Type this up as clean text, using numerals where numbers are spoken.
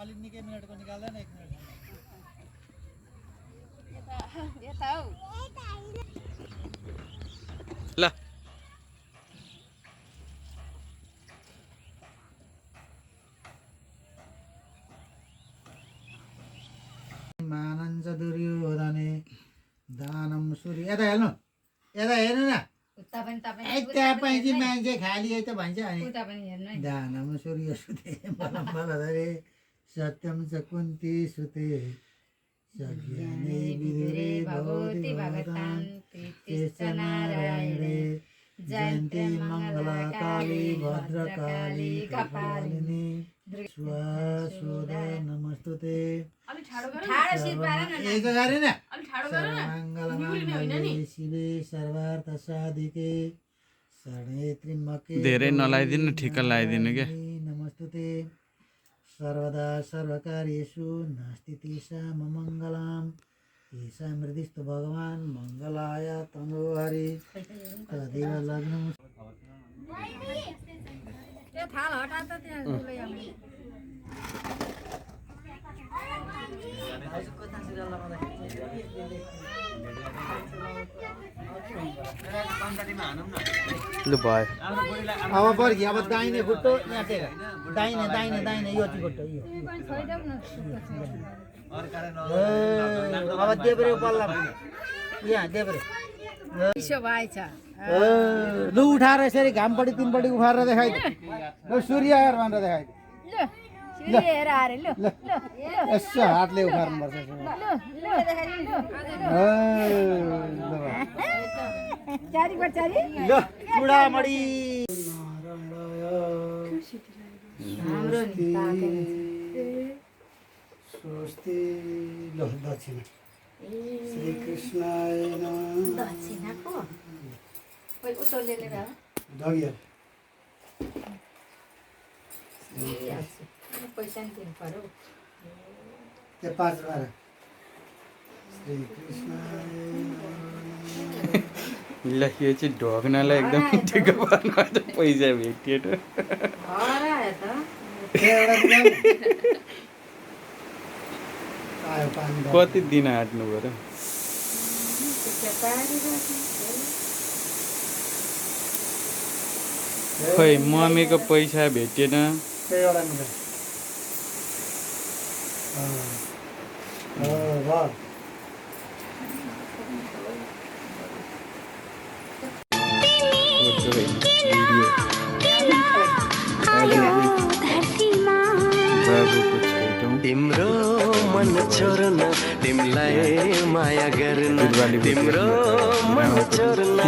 अलिक निकै मिनेटको निकाल्दैन 1 मिनेट ल मानञ्च दुर्योधने दानं सूर्य यता हेर्नु यता हेर्नु न तपाईँ चाहिँ मान्छे खाली है त भन्छ अनि दानं सूर्य सुते बलम बलधरे सत्यम च कुन्ती सुते सज्ञाने विदुरे भगवती भगतान् तेश्च नारायणे जयन्ती मङ्गला काली भद्रकाली कपालिनी स्वासुदा नमस्तुते शिवे सर्वार्थ साधिके शरणे त्र्यम्बके धेरै नलाइदिनु ठिक्क लगाइदिनु क्या नमस्तुते सर्वदा सर्वकार्येषु नास्ति तेषां मङ्गलाम् तेषां हृदिस्तु भगवान् मङ्गलाय तनोहरि तदेव लग्नं ल भयो अब बर्खी अब दाहिने खुट्टो यहाँ टेक दाहिने दाहिने दाहिने यो चाहिँ खुट्टो यो अब देब्रे बल्ल यहाँ देब्रे लु उठाएर यसरी घामपट्टि तिनपट्टि उखाएर देखाइ ल सूर्य हेर भनेर देखाइ यसो हातले उखार्नुपर्छ चुडामणी स्वस्ति ल दक्षिणा श्रीकृष्णाय नमः दगिया त्यो 5 बार ल यो चाहिँ ढोग्नलाई एकदम ठिक पर्न पैसा भेटिएन कति दिन आँट्नु पर्यो खोइ मम्मीको पैसा भेटिएन तिम्रो मन छोड्न तिमीलाई माया गर्न तिम्रो मन छोड्न